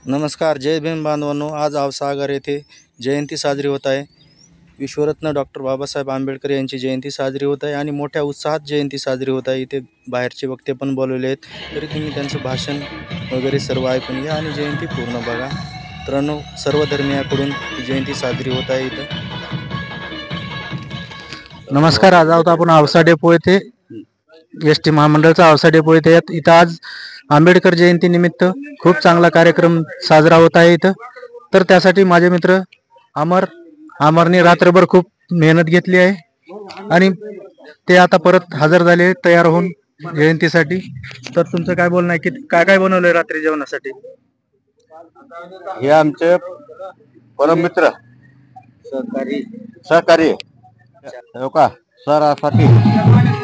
नमस्कार, जय भीम बांधवांनो. आज औसागर येथे जयंती साजरी होत आहे. विश्वरत्न डॉक्टर बाबासाहेब आंबेडकर यांची जयंती साजरी होत आहे आणि मोठ्या उत्साहात जयंती साजरी होत आहे. इथे बाहेरचे वक्ते पण बोलवले आहेत, तरी तुम्ही त्यांचं भाषण वगैरे सर्व ऐकून घ्या आणि जयंती पूर्ण बघा. मित्रांनो, सर्व धर्मियाकडून ही जयंती साजरी होत आहे. इथं नमस्कार. आज आहोत आपण औसा डेपो येथे, एस टी महामंडळचा औसा डेपो येथे. इथं आज आंबेडकर जयंती निमित्त खूप चांगला कार्यक्रम साजरा होत आहे इथं. तर त्यासाठी माझे मित्र अमरने रात्रभर खूप मेहनत घेतली आहे आणि ते आता परत हजर झाले तयार होऊन जयंतीसाठी. तर तुमचं काय बोलणं आहे की काय काय बनवलंय रात्री जेवणासाठी? हे आमचे परम मित्र सहकारी हो का सरासाठी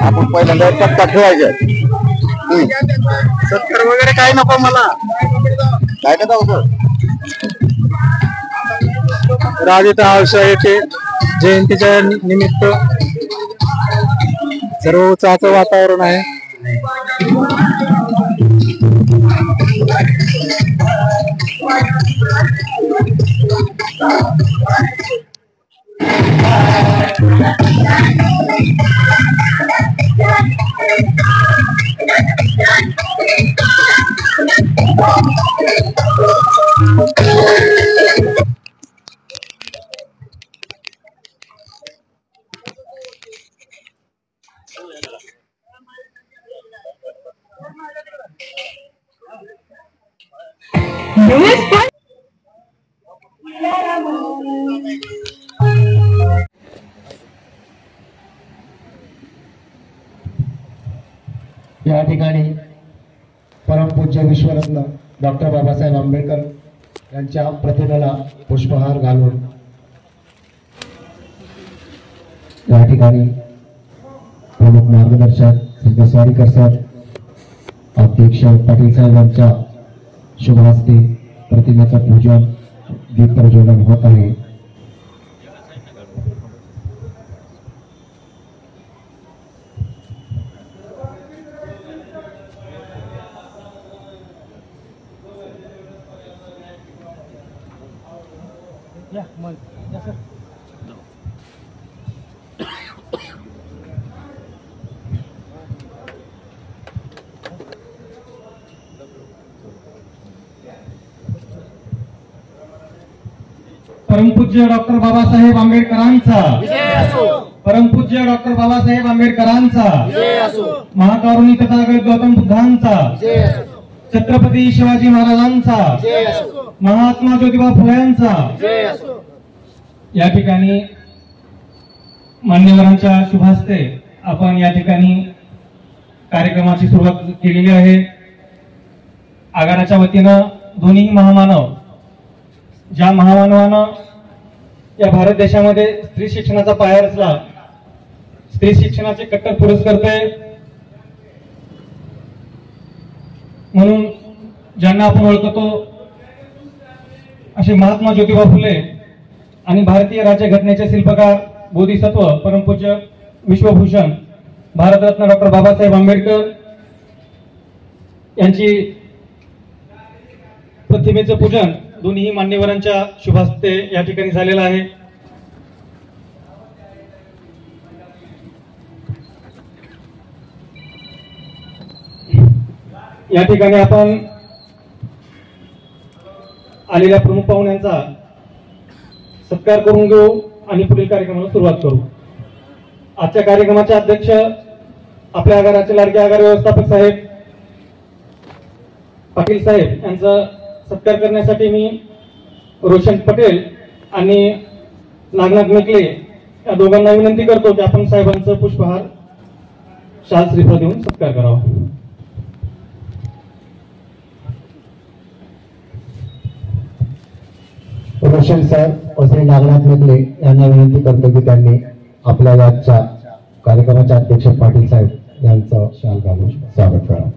आपण पहिल्यांदा सत्कार ठेवायचे. सत्कार वगैरे काय नको मला, काय नाही होतं. राज औसा येथे जयंतीच्या निमित्त सर्व उत्साहाचं वातावरण आहे. या ठिकाणी परमपूज्य विश्वरत्न डॉक्टर बाबासाहेब आंबेडकर यांच्या प्रतिमेला पुष्पहार घालून या ठिकाणी प्रमुख मार्गदर्शक संजय स्वारीकर सर, अध्यक्ष पाटील साहेब यांच्या शुभ हस्ते प्रतिमेचं पूजन, दीप प्रज्वलन होत आहे. परमपूज्य डॉक्टर बाबासाहेब आंबेडकरांचा, परमपूज्य डॉक्टर बाबासाहेब आंबेडकरांचा, महाकारुणी तथागत गौतम बुद्धांचा, छत्रपती शिवाजी महाराजांचा, महात्मा ज्योतिबा फुलेंचा. या ठिकाणी मान्यवरांच्या शुभ हस्ते आपण या ठिकाणी कार्यक्रमाची सुरुवात केलेली आहे. आघाड्याच्या वतीनं दोन्ही महामानव, ज्या महामानवानं या भारत देशामध्ये स्त्री शिक्षणाचा पाया रचला, स्त्री शिक्षणाचे कट्टर पुरस्कर्ते म्हणून ज्यांना आपण ओळखतो असे महात्मा ज्योतिबा फुले आणि भारतीय राज्यघटनेचे शिल्पकार बोधिसत्व परमपूज्य विश्वभूषण भारतरत्न डॉक्टर बाबासाहेब आंबेडकर यांची प्रतिमेचं पूजन दोन्ही मान्यवरांच्या शुभ हस्ते या ठिकाणी झालेलं आहे. या ठिकाणी आपण आलेल्या प्रमुख पाहुण्यांचा सत्कार करून घेऊ आणि पुढील कार्यक्रमाला सुरुवात करू. आजच्या कार्यक्रमाचे अध्यक्ष आपल्या आगाराचे लाडके आगार व्यवस्थापक साहेब पाटील साहेब यांचा सत्कार करण्यासाठी मी रोशन पटेल आणि नागनाथ मेकले या दोघांना विनंती करतो की आपण साहेबांचं पुष्पहार शाल श्रीफळ देऊन सत्कार करावा. रोशन साहेब श्री नागनाथ मेकले यांना विनंती करतो की त्यांनी आपल्या याच्या कार्यक्रमाचे अध्यक्ष पाटील साहेब यांचं शाल घालून स्वागत करावं.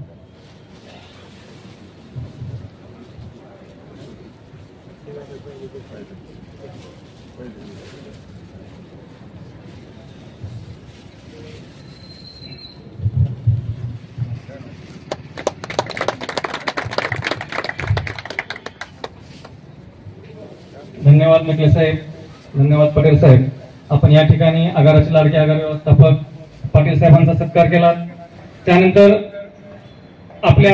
धन्यवाद मेकले साहेब, धन्यवाद पटेल साहेब. आपण या ठिकाणी आगाराचे लाडके आगार व्यवस्थापक पाटील साहेबांचा सत्कार केला. त्यानंतर आपल्या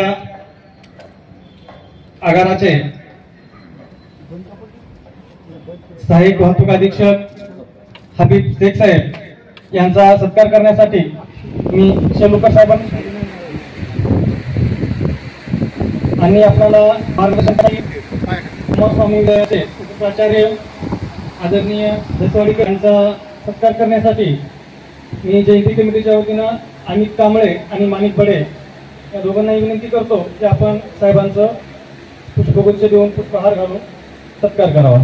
आगाराचे सहाय्यक वाहतूक अधीक्षक हबीब शेख साहेब यांचा सत्कार करण्यासाठी मी शेलुकर साहेबांना आणि आपल्याला मार्गदर्शनासाठी स्वामी विद्यालयाचे उपप्राचार्य आदरणीय जसवाडीकर यांचा सत्कार करण्यासाठी मी जयंती कमिटीच्या वतीनं अमित कांबळे आणि माणिक बडे या दोघांनाही विनंती करतो की आपण साहेबांचं पुष्पगुच्छ देऊन पुष्पहार घालून सत्कार करावा.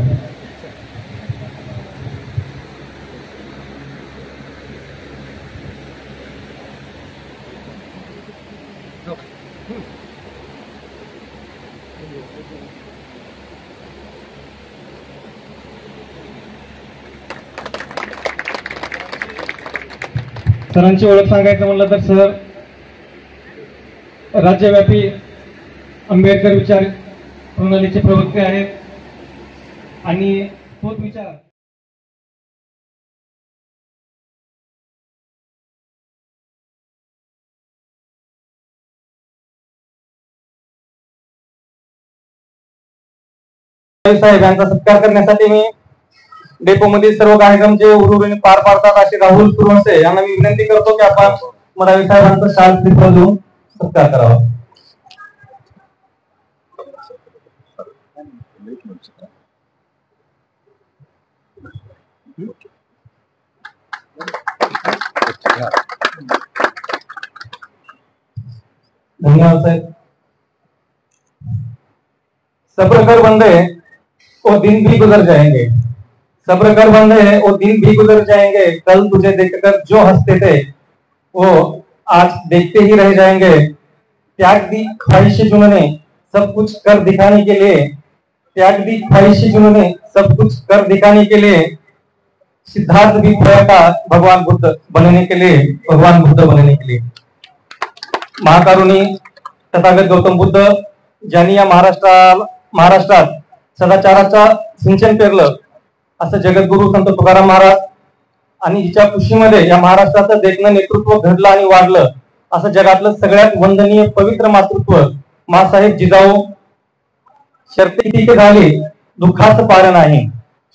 सरांची ओळख सांगायचं म्हणलं तर सर राज्यव्यापी आंबेडकर विचार प्रणालीचे प्रवक्ते आहेत आणि तोच विचार साहेब यांचा सत्कार करण्यासाठी मी डेपोमध्ये सर्व कार्यक्रम जे उरुरीने पार पाडतात असे राहुल सुरवंशे यांना मी विनंती करतो की आपण मडावी साहेबांचा शाल श्रीफळ देऊन सत्कार करावा. धन्यवाद साहेब. सब्र कर बंदे वो दिन भी गुजर जाएंगे, सब्र कर बंदे वो दिन भी गुजर जाएंगे, कल तुझे देखकर जो हंसते थे वो आज देखते ही रह जाएंगे. त्याग दी ख्वाहिश जिन्होंने सब कुछ कर दिखाने के लिए, त्याग दी ख्वाहिश जिन्होंने सब कुछ कर दिखाने के लिए, सिद्धार्थ भी खोया था भगवान बुद्ध बनने के लिए, भगवान बुद्ध बनने के लिए. महाकारुणी तथागत गौतम बुद्ध ज्यांनी या महाराष्ट्रात सदाचाराचा सिंचन पेरलं असं जगद्गुरु संत तुकाराम महाराज आणि हिच्या कुशीमध्ये या महाराष्ट्राचं देखणं नेतृत्व घडलं आणि वाढलं असं जगातलं सगळ्यात वंदनीय पवित्र मातृत्व मासाहेब जिजाऊ. शर्ते किती झाली दुःखाच पार नाही,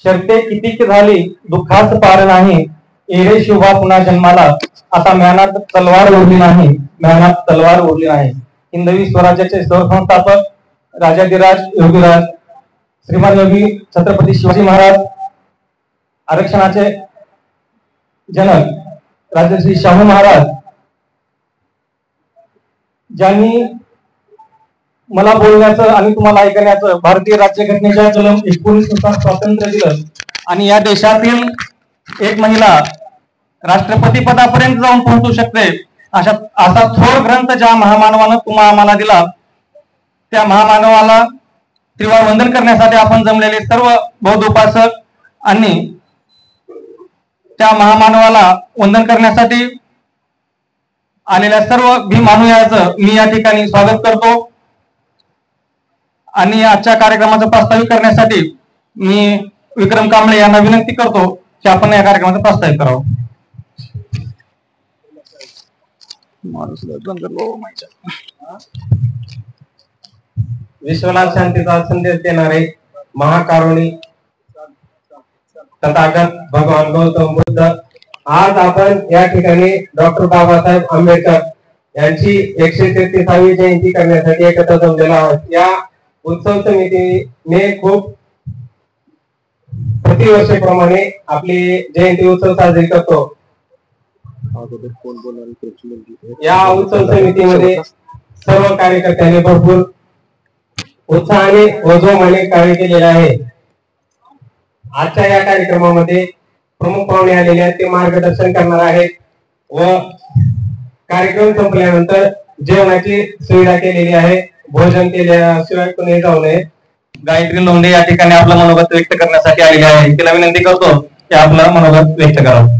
शर्ते किती झाली दुःखाच पार नाही, एरे शिवा पुन्हा जन्माला आता म्यानात तलवार उरली नाही, म्यानात तलवार उरली नाही. हिंदवी स्वराज्याचे संस्थापक राजाधिराज योगीराज श्रीमान योगी छत्रपती शिवाजी महाराज, आरक्षणाचे जनक राजश्री शाहू महाराज, ज्यांनी मला बोलण्याचं आणि तुम्हाला ऐकण्याचं भारतीय राज्यघटनेच्या कलम 19 नुसार स्वातंत्र्य दिलं आणि या देशातील एक महिला राष्ट्रपती पदापर्यंत जाऊन पोहोचू शकते असा थोर ग्रंथ ज्या महामानवानं तुम्हा आम्हाला दिला, त्या महामानवाला त्रिवार वंदन करण्यासाठी आपण जमलेले सर्व बौद्ध उपासक आणि त्या महामानवाला वंदन करण्यासाठी आलेल्या सर्व भीम अनुयायांचं मी या ठिकाणी स्वागत करतो आणि आजच्या कार्यक्रमाचं प्रास्ताविक करण्यासाठी मी विक्रम कांबळे यांना विनंती करतो की आपण या कार्यक्रमाचं प्रास्ताविक करावं. विश्वनाथ शांतीचा संदेश देणारे महाकारुणी तथागत भगवान गौतम बुद्ध, आज आपण या ठिकाणी डॉक्टर बाबासाहेब आंबेडकर यांची 133वी जयंती करण्यासाठी एकत्र जमलेलो आहोत. या उत्सव समितीने खूप प्रतिवर्षाप्रमाणे आपली जयंती उत्सव साजरी करतो. या उत्सव समितीमध्ये सर्व कार्यकर्त्यांनी भरपूर उत्साहाने व जोमाने कार्य केलेले आहे. आजच्या या कार्यक्रमामध्ये प्रमुख पाहुणे आलेले आहेत, ते मार्गदर्शन करणार आहेत व कार्यक्रम संपल्यानंतर जेवणाची सुविधा केलेली आहे. भोजन केल्याशिवाय कोणी जाऊ नये. गायत्री लोंढे या ठिकाणी आपलं मनोगत व्यक्त करण्यासाठी आलेले आहे. तिला विनंती करतो की आपलं मनोगत व्यक्त करावं.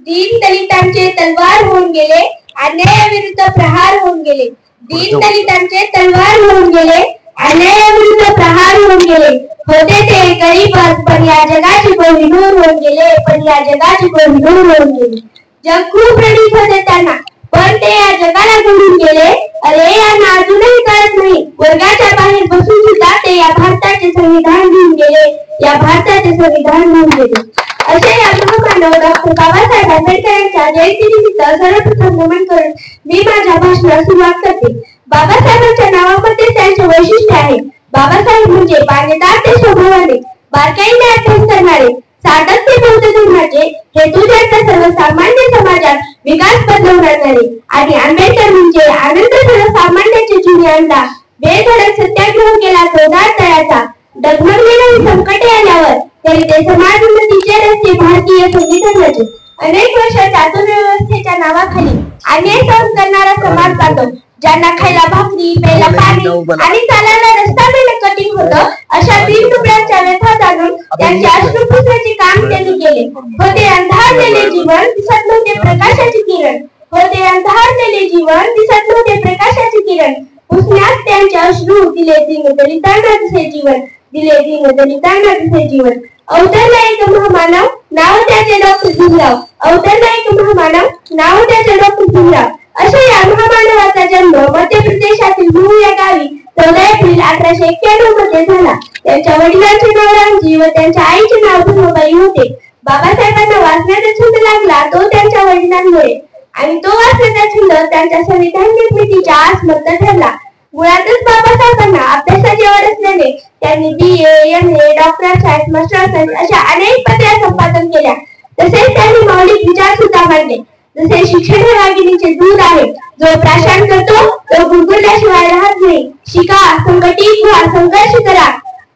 दीन दलितांचे तलवार होऊन गेले, अन्यायाविरुद्ध प्रहार होऊन गेले. दीन दलितांचे तलवार होऊन गेले, अन्यायाविरुद्ध प्रहार होऊन गेले. होते ते गरीब पण या जगाची कोहिनूर होऊन गेले, पण या जगाची कोहिनूर होऊन गेले. जग खूप रडीत होते त्यांना, पण ते या जगाला घडून गेले. अरे यांना अजूनही कळत नाही, वर्गाच्या बाहेर बसून सुद्धा ते या भारताचे संविधान घेऊन गेले, या भारताचे संविधान घेऊन गेले. असे या महामानव डॉक्टर बाबासाहेब आंबेडकर यांच्या जयंतीनिमित्त सर्वप्रथम नमन करून मी माझ्या भाषणास सुरुवात करते. बाबासाहेबांच्या नावामध्ये त्यांचे वैशिष्ट्य आहे. बाबासाहेब म्हणजे बाणेदार ते स्वभावाने, बारकाईने अभ्यास करणारे, सातत्य बौद्ध धर्माचे हेतू त्यांचा सर्वसामान्य समाजात विकास बदलवणारे. आणि आंबेडकर म्हणजे आनंद सर्वसामान्याचे जुने आणला, बेधडक सत्याग्रह केला चौदार तळ्याचा. डगमगलेली संकटे आल्यावर तरी ते समाज उन्नतीचे रस्ते भारतीय संविधानाचे. अनेक वर्ष चातुर्य व्यवस्थेच्या नावाखाली अन्याय सहन करणारा समाज जातो. ज्यांना खायला भाकरी, प्यायला पाणी आणि चालायला रस्ता मिळणं कठीण होतं, अशा दीन दुबळ्यांच्या व्यथा जाणून त्यांचे अश्रू पुसण्याचे काम त्यांनी केले. होते अंधारलेले जीवन, दिसत नव्हते प्रकाशाचे किरण. होते अंधारलेले जीवन, दिसत नव्हते प्रकाशाचे किरण. पुसण्यास त्यांचे अश्रू दिले दीन दलितांना दिसे जीवन, दिले दीन दलितांना दिसे जीवन. अवतरला एक महामानव, नाव त्याचे डॉक्टर भीमराव. अवतरला एक महामानव, नाव त्याचे डॉक्टर भीमराव. अशा या महामानवाचा जन्म मध्य प्रदेशातील मूळ या गावी 14 एप्रिल 1891 मध्ये झाला. त्यांच्या वडिलांचे नाव रामजी व त्यांच्या आईचे नाव धर्मबाई होते. बाबासाहेबांना वाचण्याचा छंद लागला तो त्यांच्या वडिलांमुळे, आणि तो वाचण्याचा छंद त्यांच्या संविधान निर्मितीच्या आसमंत ठरला. मुळातच बाबासाहेबांना अभ्यासाची आवड असल्याने त्यांनी BA, MA, डॉक्टरशाहीत, मास्टरशाहीत अशा अनेक पदव्या संपादन केल्या. तसेच त्यांनी मौलिक विचार सुद्धा मांडले. जसे शिक्षण हे वाघिणीचे दूध आहे, जो प्राशन करतो तो गुरगुरल्याशिवाय राहत नाही. शिका, संघटित व्हा, संघर्ष करा.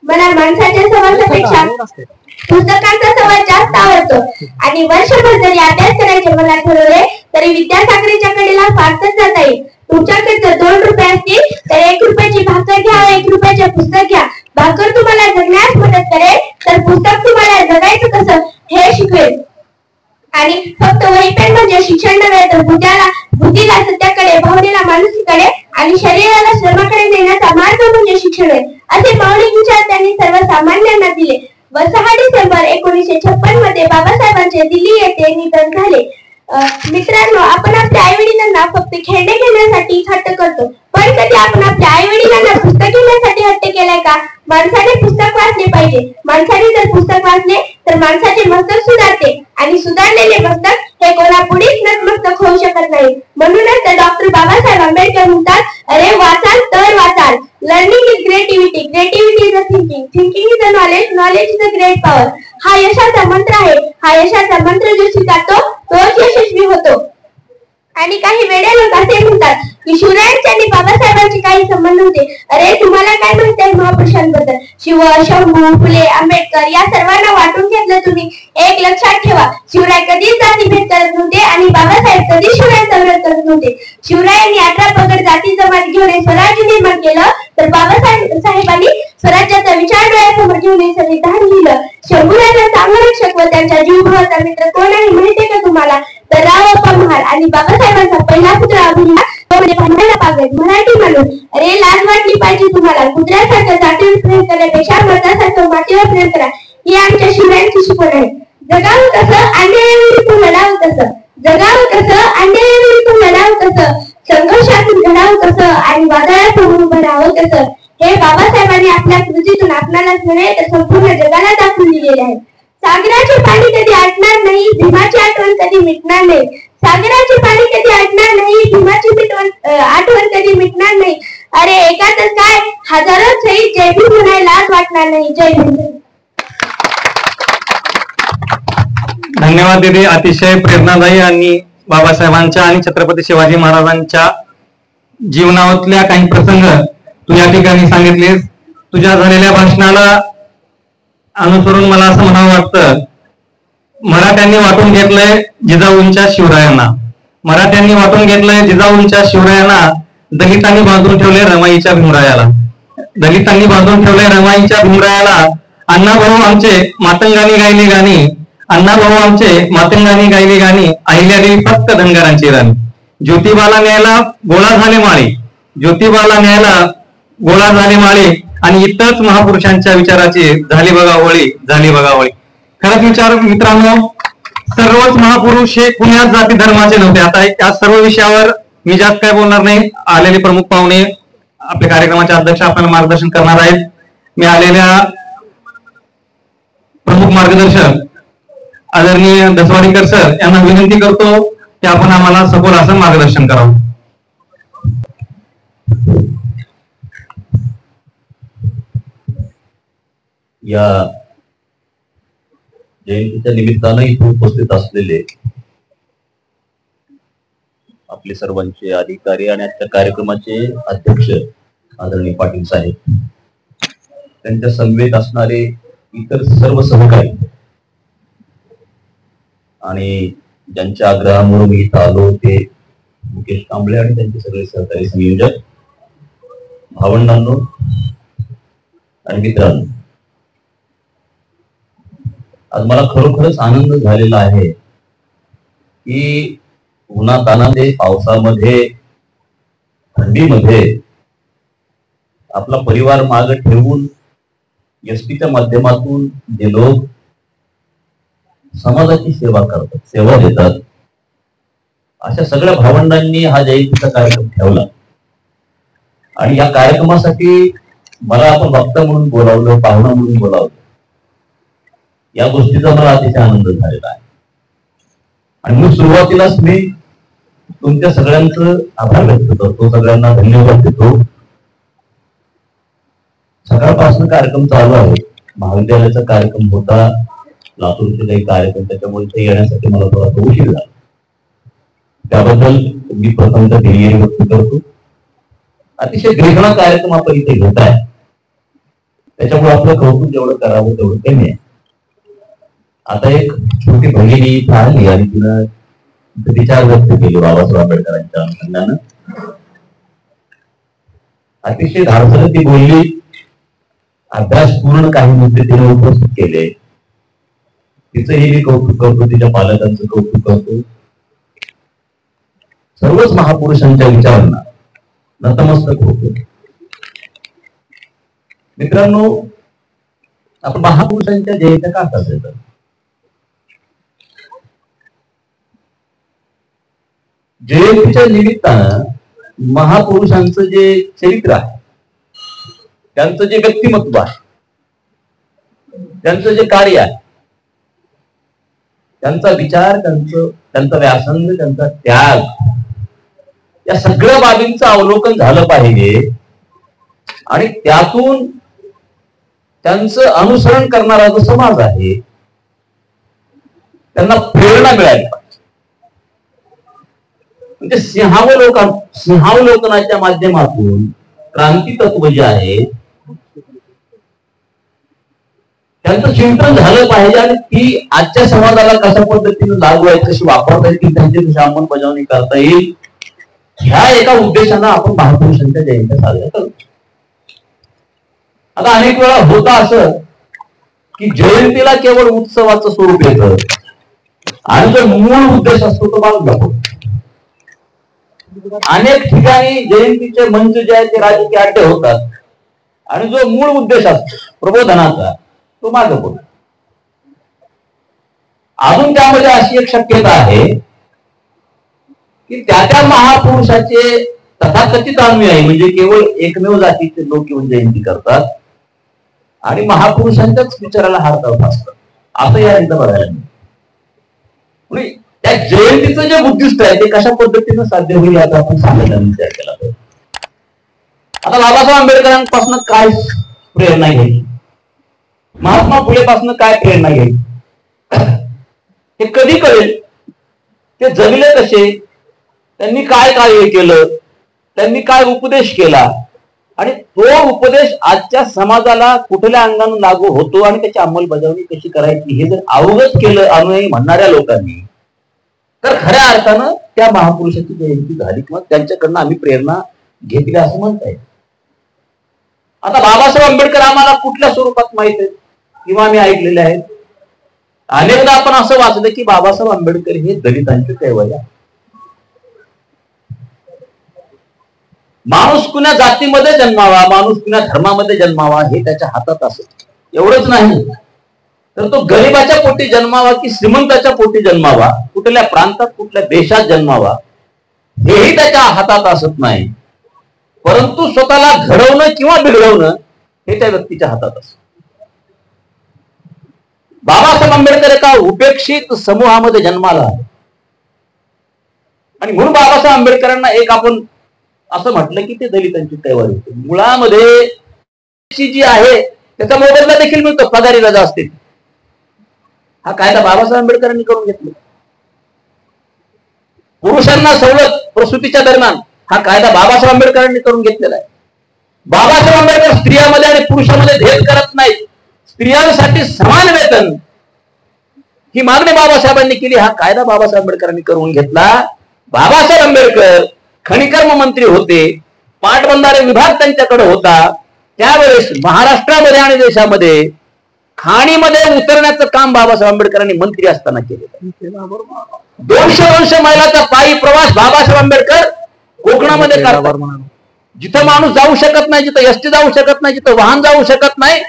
मला माणसाच्या समाजापेक्षा पुस्तकांचा समाज जास्त आवडतो, आणि वर्षभर जरी अभ्यास करायचे मला ठरवले तरी विद्यासागरीच्या कडेला फारच जाता येईल. तुमच्याकडे जर 2 रुपये असतील तर 1 रुपयाची भाकर घ्या, 1 रुपयाचे पुस्तक घ्या. भाकर तुम्हाला जगण्यास मदत करेल तर पुस्तक तुम्हाला जगायचं कसं हे शिकवेल. आणि फक्त वही पेन म्हणजे शिक्षण नव्हे, तर बुद्धीला सत्याकडे, भावनेला माणुसकीकडे आणि शरीराला श्रमाकडे नेण्याचा मार्ग म्हणजे शिक्षण आहे. असे मौलिक विचार त्यांनी सर्वसामान्यांना दिले. व 6 डिसेंबर 1956 मध्ये बाबासाहेबांचे दिल्ली येथे निधन झाले. मित्रांनो, आपण आपल्या आई वडिलांना फक्त खेळणे घेण्यासाठी हट्ट करतो, पण कधी आपण आपल्या आई वडिलांना पुस्तक घेण्यासाठी हट्ट केलाय का? माणसाने पुस्तक वाचले पाहिजे. माणसाने जर पुस्तक वाचले तर माणसाचे मस्तक सुधारते, आणि सुधारलेले मस्तक हे कोणापुढेच नतमस्तक होऊ शकत नाही. म्हणूनच डॉक्टर बाबासाहेब आंबेडकर म्हणतात, अरे वाचाल तर वाचाल. Learning is creativity, creativity is a thinking, thinking is a knowledge, knowledge is a great power. हा यशाचा मंत्र आहे. हा यशाचा मंत्र जो स्वीकारतो तोच यशस्वी होतो. आणि काही वेडे लोक असे म्हणतात की शिवरायांचे आणि बाबासाहेबांचे काही संबंध होते. अरे तुम्हाला काय माहिती आहे महापुरुषांबद्दल? शिव, शंभू, फुले, आंबेडकर या सर्वांना वाटून घेतलं तुम्ही. एक लक्षात ठेवा, शिवराय कधीच जातीभेद करत नव्हते आणि बाबासाहेब कधीच शिवरायांचा विरोध करत नव्हते. शिवरायांनी 18 पगड जाती जमात घेऊन स्वराज्य निर्माण केलं, तर बाबासाहेबांनी स्वराज्याचा विचार डोळ्यासमोर घेऊन संविधान लिहिलं. शंभूराजांचा अंगरक्षक व त्यांच्या जीवभावाचा मित्र कोण आहे माहितीये का तुम्हाला? तर रावप्पा महार. आणि बाबासाहेबांचा पहिला पुत्र अभिनव तो म्हणजे भांडायला पागल मराठी माणूस. अरे लाज वाटली पाहिजे तुम्हाला. कुत्र्यासारखं जातीवर प्रेम करण्यापेक्षा मतासारखं मातीवर प्रेम करा, ही आमच्या शिवरायांची शिकवण आहे. जगावं कसं, अन्यायाविरुद्ध लढावं कसं. जगावं कसं, अन्यायाविरुद्ध लढावं कसं. संघर्षातून घडावं कसं आणि वादळातून उभं राहावं कसं. हे बाबासाहेबांनी आपल्या कृतीतून आपल्यालाच नव्हे तर संपूर्ण जगाला दाखवून दिलेले आहे. सागराचे पाणी कधी आटणार नाही, भीमाची आठवण कधी मिटणार नाही. सागराचे पाणी कधी आटणार नाही, भीमाची आठवण कधी मिटणार नाही. अरे एकातच काय, हजारो शहीद जय भीम म्हणायला वाटणार नाही. जय भीम. धन्यवाद दीदी. अतिशय प्रेरणादायी आणि बाबासाहेबांच्या आणि छत्रपती शिवाजी महाराजांच्या जीवनातल्या काही प्रसंग तू या ठिकाणी सांगितलेस. तुझ्या झालेल्या भाषणाला अनुसरून मला असं म्हणावं वाटतं, मराठ्यांनी वाटून घेतलंय जिजाऊंच्या शिवरायांना. मराठ्यांनी वाटून घेतलंय जिजाऊंच्या शिवरायांना. दलितांनी बांधून ठेवले रमाईच्या भीमरायाला. दलितांनी बांधून ठेवले रमाईच्या भीमरायाला. अण्णाभाऊ आमचे मातंगाने गायली गाणी, अण्णाभाऊ आमचे मातंगानी गायली गाणी, अहिल्यादेवी फक्त धनगरांची राणी. ज्योतिबाला न्यायला गोळा झाले माळे, ज्योतिबाला न्यायला गोळा झाले माळे, आणि इतरच महापुरुषांच्या विचाराची झाली बघा होळी, झाली बघा होळी. खरंच विचार मित्रांनो, सर्वच महापुरुष हे कुण्याच जाती धर्माचे नव्हते. आता या सर्व विषयावर मी जास्त काय बोलणार नाही. आलेले प्रमुख पाहुणे आपल्या कार्यक्रमाचे अध्यक्ष आपल्याला मार्गदर्शन करणार आहेत. मी आलेल्या प्रमुख मार्गदर्शक आदरणीय दसवाडीकर सर यांना विनंती करतो की आपण आम्हाला सखोल असं मार्गदर्शन करावं. या जयंतीच्या निमित्तानं इथे उपस्थित असलेले आपले सर्वांचे अधिकारी आणि आजच्या कार्यक्रमाचे अध्यक्ष आदरणीय पाटील साहेब, त्यांच्या समवेत असणारे इतर सर्व सहकारी आणि ज्यांच्या आग्रहामुळे मी इथं आलो ते मुकेश कांबळे आणि त्यांचे सगळे सहकारी संयोजक, भावंडांनो आणि मित्रांनो, आज मला खरोखरच आनंद झालेला आहे की उन्हातानामध्ये, पावसामध्ये, थंडीमध्ये आपला परिवार मागे ठेवून एसटीच्या माध्यमातून जे लोक समाजाची सेवा करतात, सेवा देतात, अशा सगळ्या भावंडांनी हा जयंतीचा कार्यक्रम ठेवला. आणि या कार्यक्रमासाठी मला आपण वक्ता म्हणून बोलावलं, पाहुणा म्हणून बोलावलं, या गोष्टीचा मला अतिशय आनंद झालेला आहे. आणि मग सुरुवातीलाच मी तुमच्या सगळ्यांचं आभार व्यक्त करतो, सगळ्यांना धन्यवाद देतो. सकाळपासून कार्यक्रम चालू आहे, महाविद्यालयाचा कार्यक्रम होता, लातूरचे काही कार्यक्रम, त्याच्यामुळे ते येण्यासाठी मला थोडासा उशीर झाला. त्याबद्दल मी प्रथमतः दिलगिरी व्यक्त करतो. अतिशय ग्रहण कार्यक्रम आपण इथे घेत आहे, त्याच्यामुळे आपलं कौतुक जेवढं करावं तेवढं कमी आहे. आता एक छोटी भगिनी इथं आली आणि तिनं विचार व्यक्त केले बाबासाहेब आंबेडकरांच्या अनुषंगानं. अतिशय धाडसानं ती बोलली, अभ्यासपूर्ण काही मुद्दे तिने उपस्थित केले. तिचंही मी कौतुक करतो, तिच्या पालकांचं कौतुक करतो. सर्वच महापुरुषांच्या विचारांना नतमस्तक होतो. मित्रांनो, आपण महापुरुषांच्या जयंत्या का साजऱ्या करतो? जयंतीच्या निमित्तानं महापुरुषांचं जे चरित्र आहे, त्यांचं जे व्यक्तिमत्व आहे, त्यांचं जे कार्य आहे, त्यांचा विचार, त्यांचा व्यासंग, त्यांचा त्याग, या सगळ्या बाबींचं अवलोकन झालं पाहिजे. आणि त्यातून त्यांचं अनुसरण करणारा जो समाज आहे त्यांना प्रेरणा मिळाली पाहिजे. म्हणजे सिंहावलोकनाच्या माध्यमातून क्रांती तत्व जे आहे त्यांचं चिंतन झालं पाहिजे आणि ती आजच्या समाजाला कशा पद्धतीने लागू आहे, कशी वापरता येईल, त्यांची कशी अंमलबजावणी करता येईल, ह्या एका उद्देशानं आपण महापुरुषांच्या जयंत्या साजऱ्या करतो. आता अनेक वेळा होतं असं की जयंतीला केवळ उत्सवाचं स्वरूप येतं आणि जो मूळ उद्देश असतो तो बाजूला होतो. अनेक ठिकाणी जयंतीचे मंच जे आहेत ते राजकीय अड्डे होतात आणि जो मूळ उद्देश असतो प्रबोधनाचा तो मागे पडतो. अजून त्यामध्ये अशी एक शक्यता आहे की त्या महापुरुषाचे तथाकथित अनुयायी म्हणजे केवळ एकमेव जातीचे लोक येऊन जयंती करतात आणि महापुरुषांच्याच विचाराला हात असतात, असं या एकदा बघायला मिळतं. त्या जयंतीचं जे उद्दिष्ट आहे ते कशा पद्धतीनं साध्य होईल याचा आपण सांगायला विचार केला पाहिजे. आता बाबासाहेब आंबेडकरांपासून काय प्रेरणा घ्यायची, महात्मा फुलेपासून काय प्रेरणा घ्यायची, हे कधी कळेल? ते जगले कसे, त्यांनी काय कार्य केलं, त्यांनी काय उपदेश केला आणि तो उपदेश आजच्या समाजाला कुठल्या अंगाने लागू होतो आणि त्याची अंमलबजावणी कशी करायची हे जर अवगत केलं अनुयायी म्हणणाऱ्या लोकांनी तर खऱ्या अर्थानं त्या महापुरुषाची जयंती झाली किंवा त्यांच्याकडनं आम्ही प्रेरणा घेतली असं म्हणता येईल. आता बाबासाहेब आंबेडकर आम्हाला कुठल्या स्वरूपात माहित आहेत किंवा आम्ही ऐकलेले आहेत? अनेकदा आपण असं वाचलं की बाबासाहेब आंबेडकर हे दलितांचे कैवारी आहेत. माणूस कुण्या जातीमध्ये जन्मावा, माणूस कुण्या धर्मामध्ये जन्मावा हे त्याच्या हातात असत. एवढंच नाही तर तो गरिबाच्या पोटी जन्मावा की श्रीमंताच्या पोटी जन्मावा, कुठल्या प्रांतात कुठल्या देशात जन्मावा हेही त्याच्या हातात असत नाही. परंतु स्वतःला घडवणं किंवा बिघडवणं हे त्या व्यक्तीच्या हातात असत. बाबासाहेब आंबेडकर एका उपेक्षित समूहामध्ये जन्माला आहे आणि म्हणून बाबासाहेब आंबेडकरांना एक आपण असं म्हटलं की ते दलितांची कैवारी होते. मुळामध्ये जी आहे त्याचा मोबदला देखील मिळतो, पगारी रजा असते. हा कायदा बाबासाहेब आंबेडकरांनी करून घेतला. पुरुषांना सवलत प्रसूतीच्या दरम्यान हा कायदा बाबासाहेब आंबेडकरांनी करून घेतलेला आहे. बाबासाहेब आंबेडकर स्त्रियामध्ये आणि पुरुषामध्ये भेद करत नाहीत. स्त्रियांसाठी समान वेतन ही मागणी बाबासाहेबांनी केली. हा कायदा बाबासाहेब आंबेडकरांनी करून घेतला. बाबासाहेब आंबेडकर खनिकर्म मंत्री होते, पाटबंधारे विभाग त्यांच्याकडे होता. त्यावेळेस महाराष्ट्रामध्ये आणि देशामध्ये खाणीमध्ये उतरण्याचं काम बाबासाहेब आंबेडकरांनी मंत्री असताना केलं. 200 मैलाचा पायी प्रवास बाबासाहेब आंबेडकर कोकणामध्ये करतात. जिथं माणूस जाऊ शकत नाही, जिथं एसटी जाऊ शकत नाही, जिथं वाहन जाऊ शकत नाही,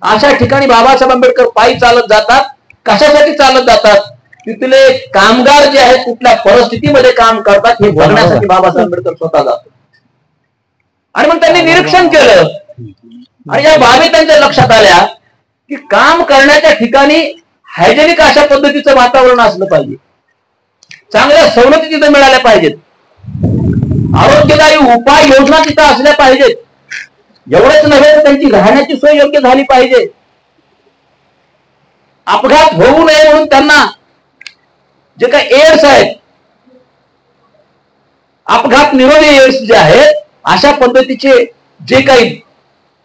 अशा ठिकाणी बाबासाहेब आंबेडकर पायी चालत जातात. कशासाठी चालत जातात? तिथले कामगार जे आहेत कुठल्या परिस्थितीमध्ये काम करतात हे बघण्यासाठी बाबासाहेब आंबेडकर स्वतः जातात. आणि मग त्यांनी निरीक्षण केलं आणि या बाबी त्यांच्या लक्षात आल्या की काम करण्याच्या ठिकाणी हायजेनिक अशा पद्धतीचं वातावरण असलं पाहिजे, चांगल्या सवलती तिथे मिळाल्या पाहिजेत, आरोग्यदायी उपाय योजना तिथं असल्या पाहिजेत. एवढंच नव्हे तर त्यांची राहण्याची सोय योग्य झाली पाहिजे. अपघात होऊ नये म्हणून त्यांना जे काही एड्स आहेत, अपघात निरोधी एड्स जे आहेत, अशा पद्धतीचे जे काही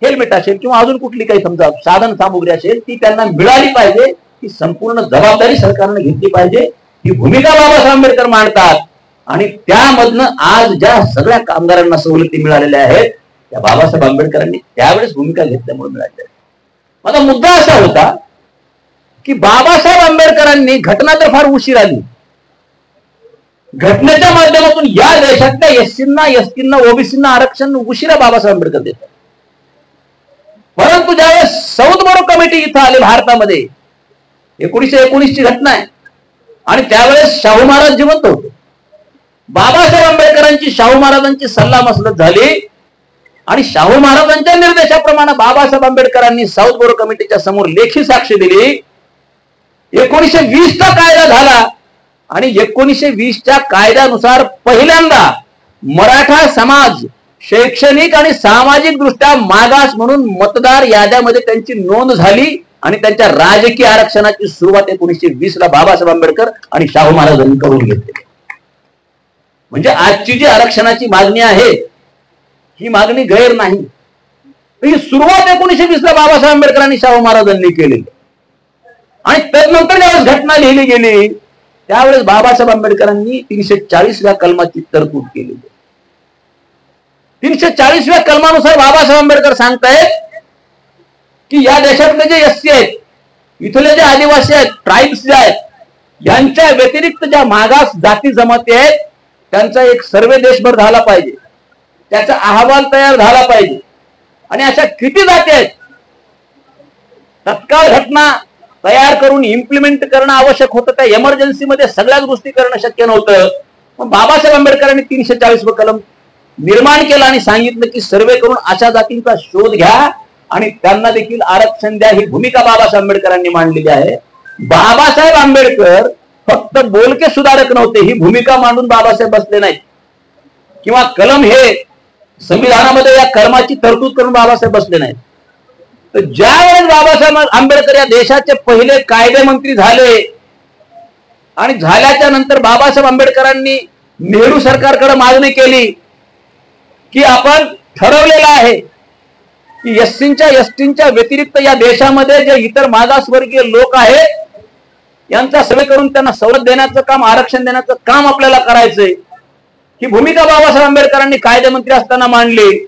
हेल्मेट असेल किंवा अजून कुठली काही समजा साधन सामुग्री असेल ती त्यांना मिळाली पाहिजे. ही संपूर्ण जबाबदारी सरकारने घेतली पाहिजे. ही भूमिका बाबासाहेब आंबेडकर मांडतात आणि त्यामधनं आज ज्या सगळ्या कामगारांना सवलती मिळालेल्या आहेत त्या बाबासाहेब आंबेडकरांनी त्यावेळेस भूमिका घेतल्यामुळे मिळाल्या. माझा मुद्दा असा होता की बाबासाहेब आंबेडकरांनी घटना तर फार उशीर आली, घटनेच्या माध्यमातून या देशातल्या एससींना, एसटींना, ओबीसींना आरक्षण उशिरा बाबासाहेब आंबेडकर देतात. परंतु ज्यावेळेस सौथ बोरो कमिटी इथं आले भारतामध्ये, 1919 ची घटना आहे आणि त्यावेळेस शाहू महाराज जिवंत होते. बाबासाहेब आंबेडकरांची शाहू महाराजांची सल्ला मसलत झाली आणि शाहू महाराजांच्या निर्देशाप्रमाणे बाबासाहेब आंबेडकरांनी साऊथ बोरो कमिटीच्या समोर लेखी साक्ष दिली. 1920 चा कायदा झाला आणि 1920च्या कायद्यानुसार पहिल्यांदा मराठा समाज शैक्षणिक आणि सामाजिक दृष्ट्या मागास म्हणून मतदार याद्यामध्ये त्यांची नोंद झाली आणि त्यांच्या राजकीय आरक्षणाची सुरुवात 1920 ला बाबासाहेब आंबेडकर आणि शाहू महाराजांनी करून घेतली. म्हणजे आजची जी आरक्षणाची मागणी आहे ही मागणी गैर नाही. ही सुरुवात 1920 ला बाबासाहेब आंबेडकर आणि शाहू महाराजांनी केली आणि त्यानंतर ज्यावेळेस घटना लिहिली गेली त्यावेळेस बाबासाहेब आंबेडकरांनी 340व्या कलमाची तरतूद केली. 340व्या कलमानुसार बाबासाहेब आंबेडकर सांगतायत की या देशातले जे एससी आहेत, इथले जे आदिवासी आहेत, ट्राईब्स जे आहेत, यांच्या व्यतिरिक्त ज्या मागास जाती जमाती आहेत त्यांचा एक सर्वे देशभर झाला पाहिजे, त्याचा अहवाल तयार झाला पाहिजे आणि अशा किती जाती आहेत तत्काळ घटना तयार करून इम्प्लिमेंट करणं आवश्यक होतं. त्या इमर्जन्सीमध्ये सगळ्याच गोष्टी करणं शक्य नव्हतं. पण बाबासाहेब आंबेडकरांनी 340 कलम निर्माण केला आणि सांगितलं की सर्वे करून अशा जातींचा शोध घ्या आणि त्यांना देखील आरक्षण द्या. ही भूमिका बाबासाहेब आंबेडकरांनी मांडलेली आहे. बाबासाहेब आंबेडकर फक्त बोलके सुधारक नव्हते, ही भूमिका मांडून बाबासाहेब बसले नाहीत किंवा कलम हे संविधानामध्ये या कलमाची तरतूद करून बाबासाहेब बसले नाहीत. तर ज्यावेळेस बाबासाहेब आंबेडकर या देशाचे पहिले कायदे मंत्री झाले आणि झाल्याच्या नंतर बाबासाहेब आंबेडकरांनी नेहरू सरकारकडे मागणी केली की आपण ठरवलेलं आहे की एससींच्या, एसटींच्या व्यतिरिक्त या देशामध्ये जे इतर मागासवर्गीय लोक आहेत यांचा सर्वे करून त्यांना सवलत देण्याचं काम, आरक्षण देण्याचं काम आपल्याला करायचंय. ही भूमिका बाबासाहेब आंबेडकरांनी कायदेमंत्री असताना मांडली.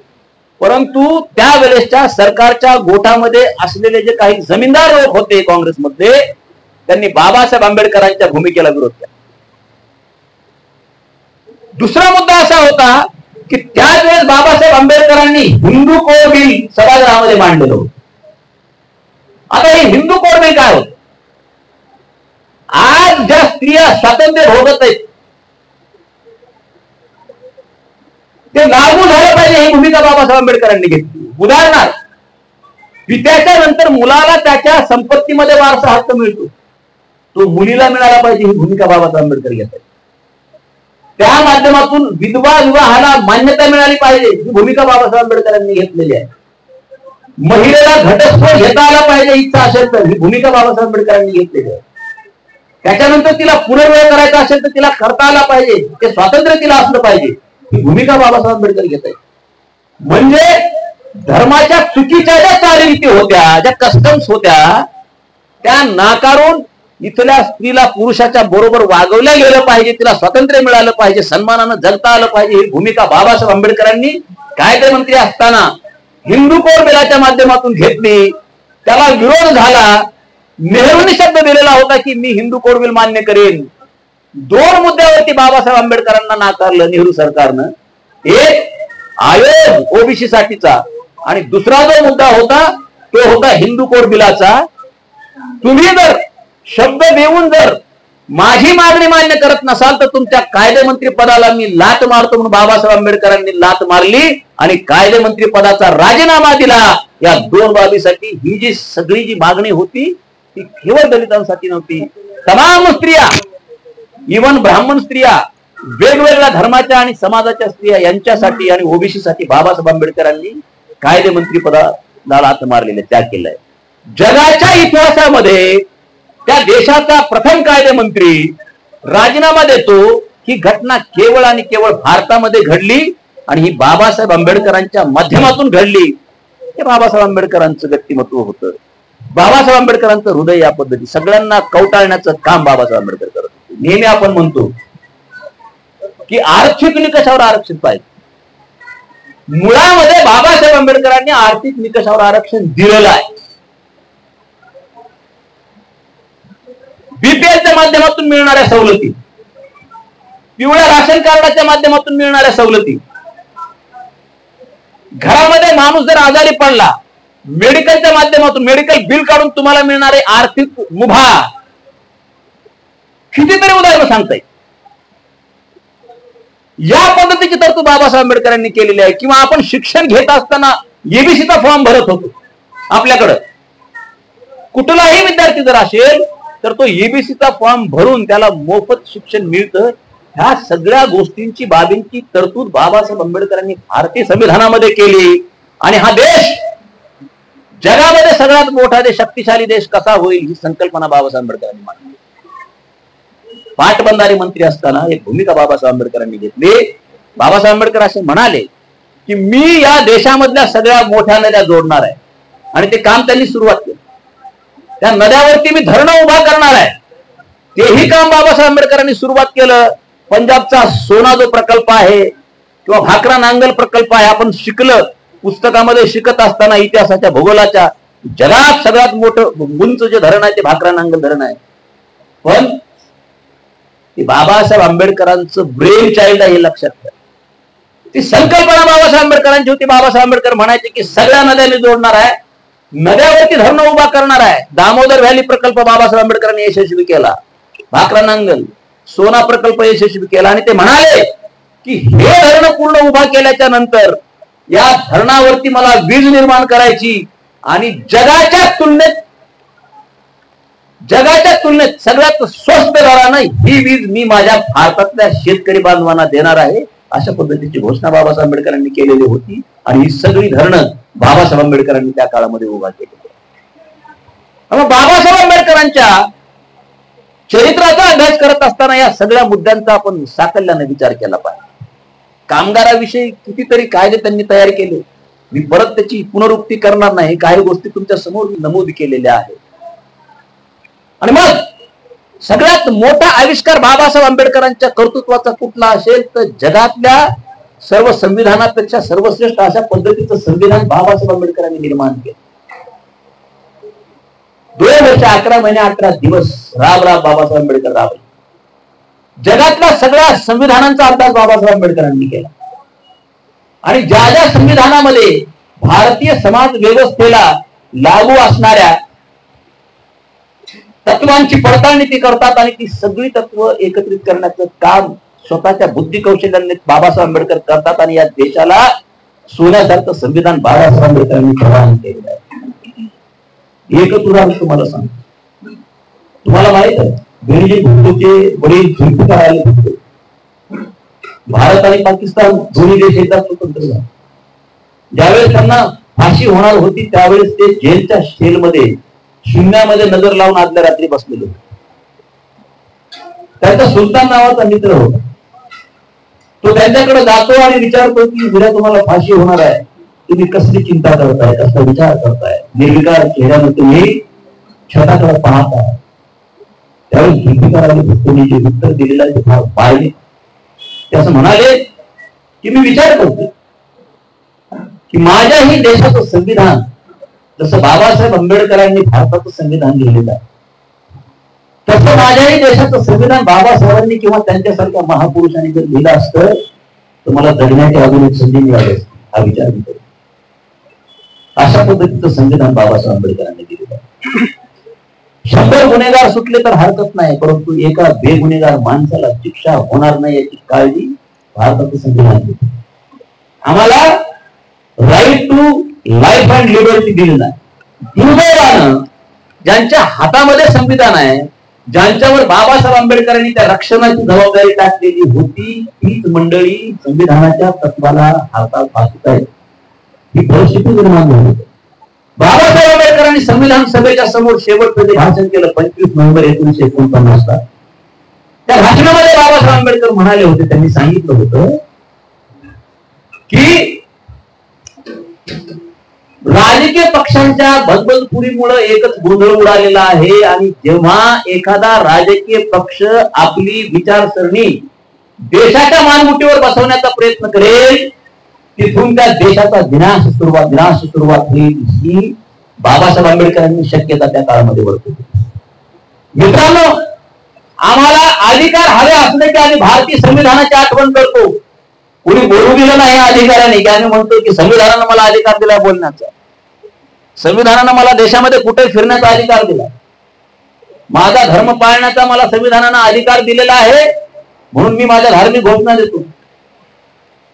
परंतु त्यावेळेसच्या सरकारच्या गोठामध्ये असलेले जे काही जमीनदार लोक होते काँग्रेसमध्ये त्यांनी बाबासाहेब आंबेडकरांच्या भूमिकेला विरोध केला. दुसरा मुद्दा असा होता की त्याच वेळेस बाबासाहेब आंबेडकरांनी हिंदू कोड बिल सभागृहामध्ये मांडलेलं होतं. आता हे हिंदू कोड बिल काय होत? आज ज्या स्त्रिया स्वातंत्र्य भोगत आहेत ते लागू झालं पाहिजे ही भूमिका बाबासाहेब आंबेडकरांनी घेतली. उदाहरणार्थ, पित्याच्या नंतर मुलाला त्याच्या संपत्तीमध्ये वारसा हक्क मिळतो, तो मुलीला मिळाला पाहिजे ही भूमिका बाबासाहेब आंबेडकर घेतात. त्या माध्यमातून विधवा विवाहाला मान्यता मिळाली पाहिजे ही भूमिका बाबासाहेब आंबेडकरांनी घेतलेली आहे. महिलेला घटस्फोट घेता आला पाहिजे इच्छा असेल तर ही भूमिका बाबासाहेब आंबेडकरांनी घेतलेली आहे. त्याच्यानंतर तिला पुनर्विवाह करायचा असेल तर तिला करता आला पाहिजे, ते स्वातंत्र्य तिला असलं पाहिजे ही भूमिका बाबासाहेब आंबेडकर घेत आहेत. म्हणजे धर्माच्या चुकीच्या ज्या चालीरीती होत्या, ज्या कस्टम्स होत्या, त्या नाकारून इथल्या स्त्रीला पुरुषाच्या बरोबर वागवल्या गेलं पाहिजे, तिला स्वातंत्र्य मिळालं पाहिजे, सन्मानानं जगता आलं पाहिजे ही भूमिका बाबासाहेब आंबेडकरांनी कायदेमंत्री असताना हिंदू कोड बिलाच्या माध्यमातून घेतली. त्याला विरोध झाला. नेहरूंनी शब्द दिलेला होता की मी हिंदू कोड बिल मान्य करेन. दोन मुद्द्यावरती बाबासाहेब आंबेडकरांना नाकारलं नेहरू सरकारनं. एक आयोग ओबीसी साठीचा आणि दुसरा जो मुद्दा होता तो होता हिंदू कोड बिलाचा. तुम्ही जर शब्द देऊन जर माझी मागणी मान्य करत नसाल तर तुमच्या कायदेमंत्री पदाला मी लात मारतो म्हणून बाबासाहेब आंबेडकरांनी लात मारली आणि कायदेमंत्री पदाचा राजीनामा दिला. या दोन बाबीसाठी ही जी सगळी जी मागणी होती ती केवळ दलितांसाठी नव्हती. तमाम स्त्रिया, इव्हन ब्राह्मण स्त्रिया, वेगवेगळ्या धर्माच्या आणि समाजाच्या स्त्रिया यांच्यासाठी आणि ओबीसी साठी बाबासाहेब आंबेडकरांनी कायदेमंत्री पदाला लात मारलेले, त्याग केलाय. जगाच्या इतिहासामध्ये त्या देशाचा प्रथम कायदेमंत्री राजीनामा देतो ही घटना केवळ आणि केवळ भारतामध्ये घडली आणि ही बाबासाहेब आंबेडकरांच्या माध्यमातून घडली. हे बाबासाहेब आंबेडकरांचं व्यक्तिमत्व होतं. बाबासाहेब आंबेडकरांचं हृदय या पद्धती सगळ्यांना कवटाळण्याचं काम बाबासाहेब आंबेडकर करत होते. नेहमी आपण म्हणतो की आर्थिक निकषावर आरक्षण पाहिजे. मुळामध्ये बाबासाहेब आंबेडकरांनी आर्थिक निकषावर आरक्षण दिलेलं आहे. बीपीएलच्या माध्यमातून मिळणाऱ्या सवलती, पिवळ्या राशन कार्डाच्या माध्यमातून मिळणाऱ्या सवलती, घरामध्ये माणूस जर आजारी पडला मेडिकलच्या माध्यमातून मेडिकल बिल काढून तुम्हाला मिळणारे आर्थिक मुभा, कितीतरी उदाहरणं सांगता येईल. या पद्धतीची तरतूद बाबासाहेब आंबेडकरांनी केलेली आहे. किंवा आपण शिक्षण घेत असताना एबीसीचा फॉर्म भरत होतो. आपल्याकडं कुठलाही विद्यार्थी जर असेल तर तो एबीसीचा फॉर्म भरून त्याला मोफत शिक्षण मिळतं. ह्या सगळ्या गोष्टींची, बाबींची तरतूद बाबासाहेब आंबेडकरांनी भारतीय संविधानामध्ये केली. आणि हा देश जगामध्ये सगळ्यात मोठा देश, शक्तिशाली देश कसा होईल ही संकल्पना बाबासाहेब आंबेडकरांनी मांडली. पाटबंधारे मंत्री असताना एक भूमिका बाबासाहेब आंबेडकरांनी घेतली. बाबासाहेब आंबेडकर असे म्हणाले की मी या देशामधल्या सगळ्या मोठ्या नद्या जोडणार आहे आणि ते काम त्यांनी सुरुवात केलं. त्या नद्यावरती मी धरणं उभा करणार आहे. तेही काम बाबासाहेब आंबेडकरांनी सुरुवात केलं. पंजाबचा सोना जो प्रकल्प आहे किंवा भाकरा नांगल प्रकल्प आहे, आपण शिकलं पुस्तकामध्ये शिकत असताना इतिहासाच्या भूगोलाच्या, जगात सगळ्यात मोठं उंच जे धरण आहे ते भाकरा नांगल धरण आहे. पण ते बाबासाहेब आंबेडकरांचं ब्रेन चाइल्ड आहे हे लक्षात घ्या. ती संकल्पना बाबासाहेब आंबेडकरांची होती. बाबासाहेब आंबेडकर म्हणायचे की सगळ्या नद्यांनी जोडणार आहे, नद्यावरती धरणं उभा करणार आहे. दामोदर व्हॅली प्रकल्प बाबासाहेब आंबेडकरांनी यशस्वी केला, भाकरा नांगल, सोना प्रकल्प यशस्वी केला. आणि ते म्हणाले की हे धरण पूर्ण उभा केल्याच्या नंतर या धरणावरती मला वीज निर्माण करायची आणि जगाच्या तुलनेत सगळ्यात स्वस्त दरानं ही वीज मी माझ्या भारतातल्या शेतकरी बांधवांना देणार आहे. अशा पद्धतीची घोषणा बाबासाहेब आंबेडकरांनी केलेली होती. आणि ही सगळी धरणं बाबासाहेब आंबेडकरांनी त्या काळामध्ये उभा केली. बाबासाहेब आंबेडकरांच्या चरित्राचा अभ्यास करत असताना या सगळ्या मुद्द्यांचा आपण साकल्याने विचार केला पाहिजे. कामगाराविषयी कितीतरी कायदे त्यांनी तयार केले. मी परत त्याची पुनरुक्ती करणार नाही, काही गोष्टी तुमच्या समोर नमूद केलेल्या आहेत. आणि मग सगळ्यात मोठा आविष्कार बाबासाहेब आंबेडकरांच्या कर्तृत्वाचा कुठला असेल तर जगातल्या सर्व संविधानापेक्षा सर्वश्रेष्ठ अशा पद्धतीचं संविधान बाबासाहेब आंबेडकरांनी निर्माण केलं. 2 वर्ष 11 महिने 18 दिवस राब बाबासाहेब आंबेडकर राबले. जगातल्या सगळ्या संविधानांचा अभ्यास बाबासाहेब आंबेडकरांनी केला आणि ज्या ज्या संविधानामध्ये भारतीय समाज व्यवस्थेला लागू असणाऱ्या तत्वांची पडताळणी ते करतात आणि ती सगळी तत्व एकत्रित करण्याचं काम स्वतःच्या बुद्धी कौशल्याने बाबासाहेब आंबेडकर करतात आणि या देशाला सोन्यासारखं संविधान बाबासाहेब आंबेडकरांनी प्रदान केलेलं आहे. एकच उदाहरण तुम्हाला सांगतो. तुम्हाला माहित आहे बिरजी भुट्टोचे वडील जुल्फिकार अली भुट्टो, भारत आणि पाकिस्तान दोन्ही देश एकदा स्वतंत्र झाले. ज्यावेळेस त्यांना फाशी होणार होती त्यावेळेस ते जेलच्या सेलमध्ये शून्यामध्ये नजर लावून आदल्या रात्री बसलेले होते. त्यांचा सुलतान नावाचा मित्र होता. तो त्यांच्याकडे जातो आणि विचारतो की उद्या तुम्हाला फाशी होणार आहे, तुम्ही कसली चिंता करताय, कसला विचार करताय, निर्विकार चेहऱ्याने तुम्ही छताकडे पाहता. त्यावेळी जुल्फिकार अली भुट्टोने जे उत्तर दिलेलं आहे ते फार पाहिले. ते असं म्हणाले की मी विचार करतो की माझ्याही देशाचं संविधान जसं बाबासाहेब आंबेडकरांनी भारताचं संविधान लिहिलेलं आहे तसं माझ्याही देशाचं संविधान बाबासाहेबांनी किंवा त्यांच्यासारख्या महापुरुषांनी जर लिहिलं असतं तर मला जगण्याची अजून एक संधी मिळाली असती. हा विचार मी करतो. अशा पद्धतीचं संविधान बाबासाहेब आंबेडकरांनी दिलेलं आहे. 100 गुन्हेगार सुटले तर हरकत नाही, परंतु एका बेगुन्हेगार माणसाला शिक्षा होणार नाही याची काळजी भारताचं संविधान देते. आम्हाला right to life and liberty दिली नाही. दुर्दैवानं ज्यांच्या हातामध्ये संविधान आहे, ज्यांच्यावर बाबासाहेब आंबेडकरांनी त्या रक्षणाची जबाबदारी टाकलेली होती, तीच मंडळी संविधानाच्या तत्वाला हातात भासत आहेत. ही परिस्थिती निर्माण झाली. बाबासाहेब आंबेडकरांनी संविधान सभेच्या समोर शेवटचं जे भाषण केलं 25 नोव्हेंबर 1949 ला, त्या भाषणामध्ये बाबासाहेब आंबेडकर म्हणाले होते, त्यांनी सांगितलं होतं की राजकीय पक्षांच्या बदबदपुरीमुळे एकच गोंधळ उडालेला आहे आणि जेव्हा एखादा राजकीय पक्ष आपली विचारसरणी देशाच्या मानमुठीवर बसवण्याचा प्रयत्न करेल तिथून त्या देशाचा विनाश सुरुवात होईल ही बाबासाहेब आंबेडकरांनी शक्यता त्या काळामध्ये वर्तवली. मित्रांनो, आम्हाला अधिकार हवे असण्याची आणि भारतीय संविधानाची आठवण करतो. कोणी बोलू दिलं नाही अधिकाराने की आम्ही म्हणतो की संविधानानं मला अधिकार दिला बोलण्याचा, संविधानानं मला देशामध्ये कुठे फिरण्याचा अधिकार दिला, माझा धर्म पाळण्याचा मला संविधानानं अधिकार दिलेला आहे म्हणून मी माझ्या धार्मिक घोषणा देतो.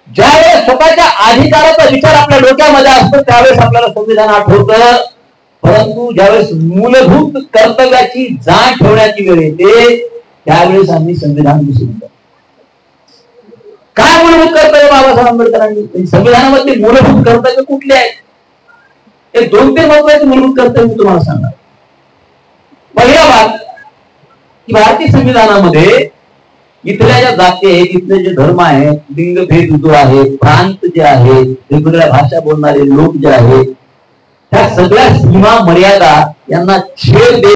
ज्यावेळेस स्वतःच्या अधिकाराचा विचार आपल्या डोक्यामध्ये असतो त्यावेळेस आपल्याला संविधान आठवतं, परंतु ज्यावेळेस मूलभूत कर्तव्याची जाण ठेवण्याची वेळ येते त्यावेळेस आम्ही संविधान विसरून जातो. काय मूलभूत कर्तव्य बाबासाहेब आंबेडकरांनी संविधानामध्ये मूलभूत कर्तव्य कुठले आहेत? हे 2-3 महत्वाचे मूलभूत कर्तव्य मी तुम्हाला सांगणार. पहिला भाग की भारतीय संविधानामध्ये इथल्या ज्या जाती आहेत, इथले जे धर्म आहेत, लिंगभेद जो आहे, प्रांत जे आहे, वेगवेगळ्या भाषा बोलणारे लोक जे आहेत, त्या सगळ्या सीमा मर्यादा यांना छेद देत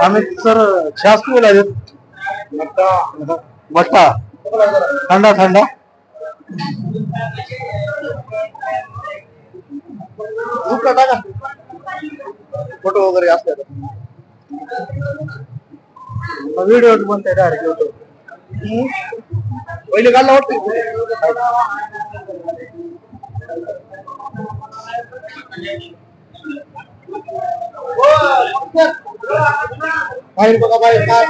अमित सर छास बोलायचे मट्टा थंडा थंडा फोटो वगैरे असले व्हिडिओ बनते डायरेक्ट युट्यूब पहिले घालला वाटतं बाहेर बघा बाहेर काय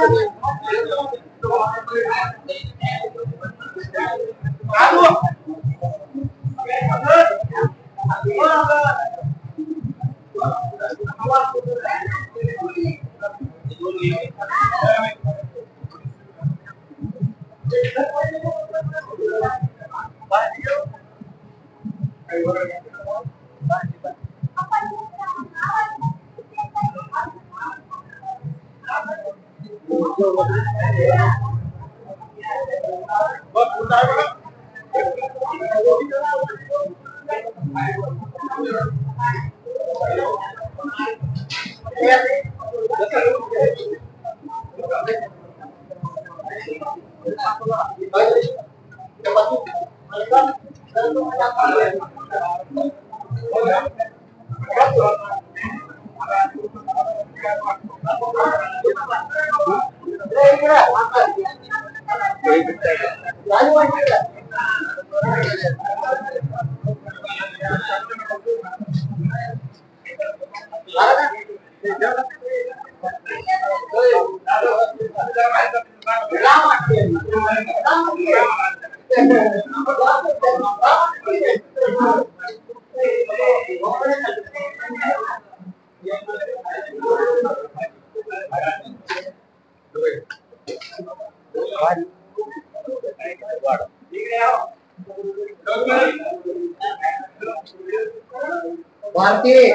भारतीय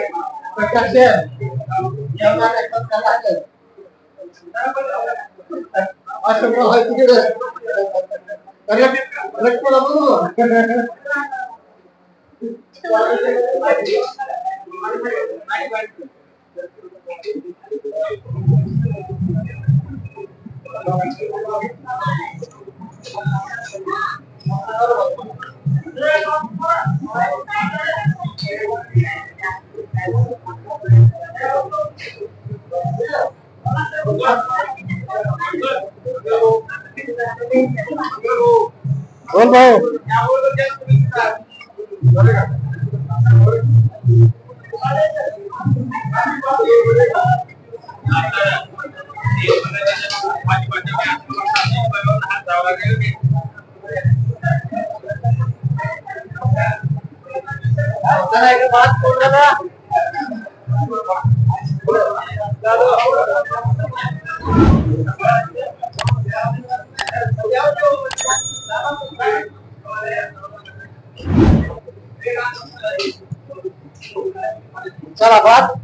प्रकाशन बोल भाऊ बात बोल रहा था चला बात